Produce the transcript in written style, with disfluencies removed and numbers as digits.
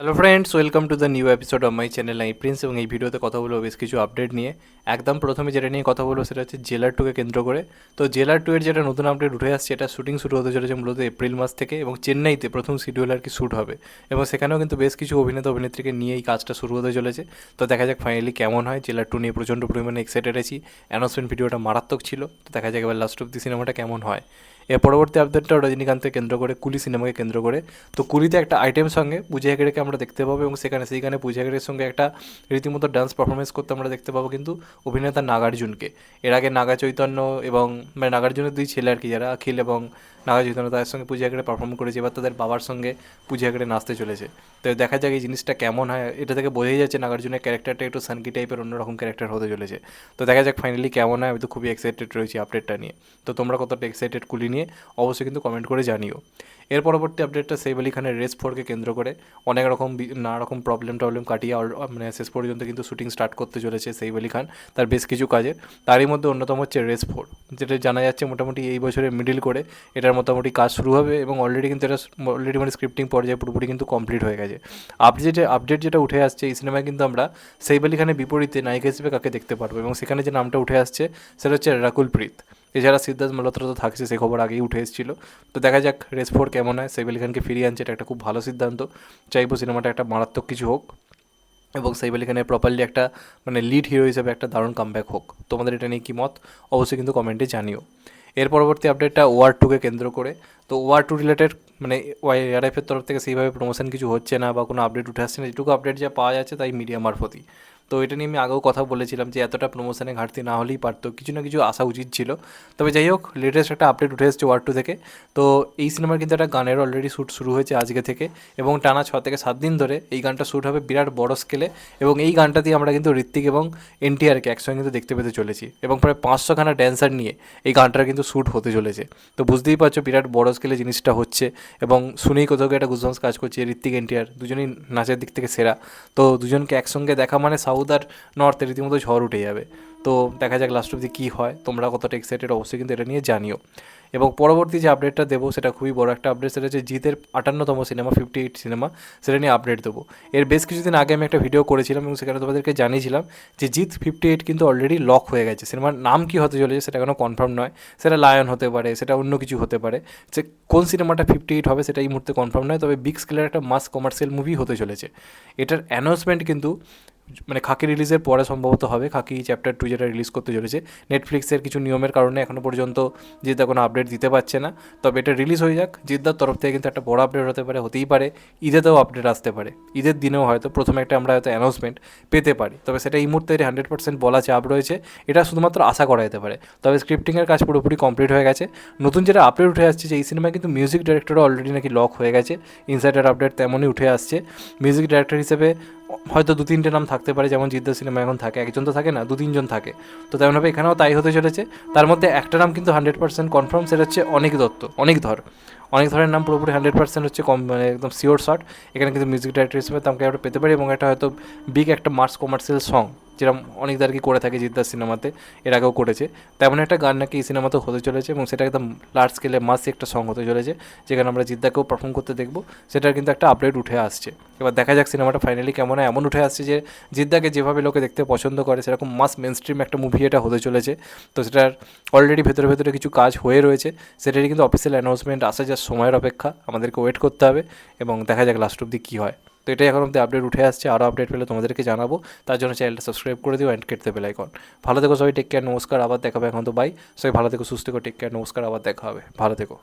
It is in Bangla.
Hello friends, welcome to the new episode of my channel I Prince. এবং এই ভিডিওতে কথা বলবো বেশ কিছু আপডেট নিয়ে। একদম প্রথমে যেটা নিয়ে কথা বলবো সেটা হচ্ছে জেলার টুকে কেন্দ্র করে। তো জেলার টু এর যেটা নতুন আপডেট উঠে আসছে, এটা শুটিং শুরু হতে চলেছে মূলত এপ্রিল মাস থেকে, এবং চেন্নাইতে প্রথম শিডিউল আর কি শ্যুট হবে। এবং সেখানেও কিন্তু বেশ কিছু অভিনেতা অভিনেত্রীকে নিয়ে এই কাজটা শুরু হতে চলেছে। তো দেখা যাক ফাইনালি কেমন হয়। জেলার টু নিয়ে প্রচণ্ড পরিমাণে এক্সাইটেড আছি। অ্যানাউন্সমেন্ট ভিডিওটা মারাত্মক ছিল। তো দেখা যাক এবার লাস্ট অফ দি সিনেমাটা কেমন হয়। এর পরবর্তী আপডেটটা রজনীকান্তকে কেন্দ্র করে, কুলি সিনেমাকে কেন্দ্র করে। তো কুলিতে একটা আইটেম সঙ্গে পূজা হেগড়েকে আমরা দেখতে পাবো, এবং সেইখানে পূজা হেগড়ের সঙ্গে একটা রীতিমতো ডান্স পারফরমেন্স করতে আমরা দেখতে পাবো কিন্তু অভিনেতা নাগার্জুনকে। এর আগে নাগা চৈতন্য এবং মানে নাগার্জুনের দুই ছেলে আর কি, যারা অখিল এবং নাগা চৈতন্য, তাদের সঙ্গে পূজা হেগড়ে পারফর্ম করেছে। এবার তাদের বাবার সঙ্গে পূজা হেগড়ে নাচতে চলেছে। তো দেখা যাক এই জিনিসটা কেমন হয়। এটা থেকে বোঝাই যাচ্ছে নাগার্জুনের ক্যারেক্টারটা একটু সানকি টাইপের অন্যরকম ক্যারেক্টার হতে চলেছে। তো দেখা যাক ফাইনালি কেমন হয়। আমি তো খুবই এক্সাইটেড রয়েছি আপডেটটা নিয়ে। তো তোমরা কতটা এক্সাইটেড কুলি নিয়ে অবশ্যই কিন্তু কমেন্ট করে জানিও। এর পরবর্তী আপডেটটা সৈফ আলি খানের রেস 4কে কেন্দ্র করে। অনেক রকম নানা রকম প্রবলেম কাটিয়ে মানে শেষ পর্যন্ত কিন্তু শুটিং স্টার্ট করতে চলেছে সৈফ আলি খান তার বেশ কিছু কাজের। তারই মধ্যে অন্যতম হচ্ছে রেস 4, যেটা জানা যাচ্ছে মোটামুটি এই বছরের মিডিল করে এটার মোটামুটি কাজ শুরু হবে, এবং অলরেডি কিন্তু এটা অলরেডি মানে স্ক্রিপ্টিং পর্যায়ে পুরোপুরি কিন্তু কমপ্লিট হয়ে গেছে। আপডেট যেটা উঠে আসছে, এই সিনেমায় কিন্তু আমরা সৈফ আলি খানের বিপরীতে নায়িকা হিসেবে কাকে দেখতে পারবো, এবং সেখানে যে নামটা উঠে আসছে সেটা হচ্ছে রাকুল প্রীত। এছাড়া সিদ্ধার্থ মালহোত্রা তো থাকছে, সে খবর আগেই উঠে এসেছিলো। তো দেখা যাক রেস 4 কেমন হয়। সৈফ আলি খানকে ফিরিয়ে আনছে, এটা একটা খুব ভালো সিদ্ধান্ত। চাইবো সিনেমাটা একটা মারাত্মক কিছু হোক, এবং সৈফ আলি খানের প্রপারলি একটা মানে লিড হিরো হিসেবে একটা দারুণ কামব্যাক হোক। তোমাদের এটা নিয়ে কী মত অবশ্যই কিন্তু কমেন্টে জানিও। এর পরবর্তী আপডেটটা ওয়ার 2কে কেন্দ্র করে। তো ওয়ার 2 রিলেটেড মানে এআরএফের তরফ থেকে সেইভাবে প্রমোশন কিছু হচ্ছে না, বা কোনো আপডেট উঠে আসছে না। যেটুকু আপডেট যা পাওয়া যাচ্ছে তাই মিডিয়া মারফতই। তো এটা নিয়ে আমি আগেও কথা বলেছিলাম যে এতটা প্রমোশনে ঘাটতি না হলেই পারতো, কিছু না কিছু আসা উচিত ছিল। তবে যাই হোক, লেটেস্ট একটা আপডেট উঠে এসেছে ওয়ার 2 থেকে। তো এই সিনেমার কিন্তু একটা গানের অলরেডি শ্যুট শুরু হয়েছে আজকে থেকে, এবং টানা 6 থেকে 7 দিন ধরে এই গানটা শ্যুট হবে বিরাট বড় স্কেলে। এবং এই গানটা দিয়ে আমরা কিন্তু ঋত্বিক এবং এনটিআরকে একসঙ্গে কিন্তু দেখতে পেতে চলেছি, এবং প্রায় 500খানা ড্যান্সার নিয়ে এই গানটার কিন্তু শ্যুট হতে চলেছে। তো বুঝতেই পারছো বিরাট বড় স্কেলে জিনিসটা হচ্ছে, এবং শুনেই কোথাও একটা গুজবাম্পস কাজ করছে। ঋত্বিক এনটিআর দুজনেই নাচের দিক থেকে সেরা। তো দুজনকে একসঙ্গে দেখা মানে সাউথ আর নর্থে রীতিমতো ঝড় উঠে যাবে। তো দেখা যাক লাস্ট অব্দি কী হয়। তোমরা কতটা এক্সাইটেড অবশ্যই কিন্তু এটা নিয়ে জানিও। এবং পরবর্তী যে আপডেটটা দেবো সেটা খুবই বড় একটা আপডেট, সেটা হচ্ছে জিতের 58তম সিনেমা 58 সিনেমা, সেটা নিয়ে আপডেট দেবো। এর বেশ কিছুদিন আগে আমি একটা ভিডিও করেছিলাম, এবং সেখানে তোমাদেরকে জানিয়েছিলাম যে জিত 58 কিন্তু অলরেডি লক হয়ে গেছে। সিনেমার নাম কী হতে চলেছে সেটা এখনও কনফার্ম নয়। সেটা লায়ন হতে পারে, সেটা অন্য কিছু হতে পারে। যে কোন সিনেমাটা 58 হবে সেটা এই মুহূর্তে কনফার্ম নয়, তবে বিগ স্কেলের একটা মাস কমার্শিয়াল মুভি হতে চলেছে। এটার অ্যানাউন্সমেন্ট কিন্তু মানে খাকি রিলিজের পরে সম্ভবত হবে। খাকি চ্যাপ্টার 2 যেটা রিলিজ করতে চলেছে, নেটফ্লিক্সের কিছু নিয়মের কারণে এখনও পর্যন্ত জিদ্দা কোনো আপডেট দিতে পারছে না। তবে এটা রিলিজ হয়ে যাক, জিদ্দার তরফ থেকে কিন্তু একটা বড় আপডেট হতে পারে, হতেই পারে ঈদেতেও আপডেট আসতে পারে। ঈদের দিনেও হয়তো প্রথমে একটা আমরা হয়তো অ্যানাউন্সমেন্ট পেতে পারি। তবে সেটা এই মুহূর্তে 100% বলা চাপ রয়েছে, এটা শুধুমাত্র আশা করা যেতে পারে। তবে স্ক্রিপ্টিংয়ের কাজ পুরোপুরি কমপ্লিট হয়ে গেছে। নতুন যেটা আপডেট উঠে আসছে যে এই সিনেমায় কিন্তু মিউজিক ডাইরেক্টরও অলরেডি নাকি লক হয়ে গেছে। ইনসাইডার আপডেট তেমনই উঠে আসছে। মিউজিক ডাইরেক্টর হিসেবে হয়তো 2-3টে নাম থাকতে পারে, যেমন জিদ্দার সিনেমা এখন থাকে, একজন তো থাকে না, 2-3জন থাকে। তো তেমনভাবে এখানেও তাই হতে চলেছে। তার মধ্যে একটা নাম কিন্তু 100% কনফার্ম, সেটা হচ্ছে অনিক দত্ত, অনেক ধরের নাম পুরোপুরি 100% হচ্ছে কম, মানে একদম শিওর শট। এখানে কিন্তু মিউজিক ডাইরেক্টর হিসেবে তাকে আমরা পেতে পারি, এবং এটা হয়তো বিগ একটা মাস কমার্শিয়াল সং, যেরকম অনেকদার কি করে থাকে জিদ্দার সিনেমাতে, এর আগেও করেছে। তেমন একটা গান নাকি এই সিনেমাতেও হতে চলেছে, এবং সেটা একদম লার্জ স্কেলে মাসি একটা সং হতে চলেছে, যেখানে আমরা জিদ্দাকেও পারফর্ম করতে দেখবো। সেটার কিন্তু একটা আপডেট উঠে আসছে। এবার দেখা যাক সিনেমাটা ফাইনালি কেমন হয়। এমন উঠে আসছে যে জিদ্দাকে যেভাবে লোকে দেখতে পছন্দ করে সেরকম মাস মেন স্ট্রিম একটা মুভি এটা হতে চলেছে। তো সেটার অলরেডি ভেতরে ভেতরে কিছু কাজ হয়ে রয়েছে। সেটারই কিন্তু অফিসিয়াল অ্যানাউন্সমেন্ট আসা যা সময়ের অপেক্ষা, আমাদেরকে ওয়েট করতে হবে, এবং দেখা যাক লাস্ট অব্দি কী হয়। তো এটাই এখন অব্দি আপডেট উঠে আসছে। আরও আপডেট পেলে তোমাদেরকে জানাবো। তার জন্য চ্যানেলটা সাবস্ক্রাইব করে দিও, অ্যান্ড কেটে বেল আইকন। ভালো থেকো সবাই, টেক কেয়ার, নমস্কার, আবার দেখা হবে। এখন তো বাই। সবাই ভালো থেকো, সুস্থ থেকো, টেক কেয়ার, নমস্কার, আবার দেখা হবে, ভালো থেকো।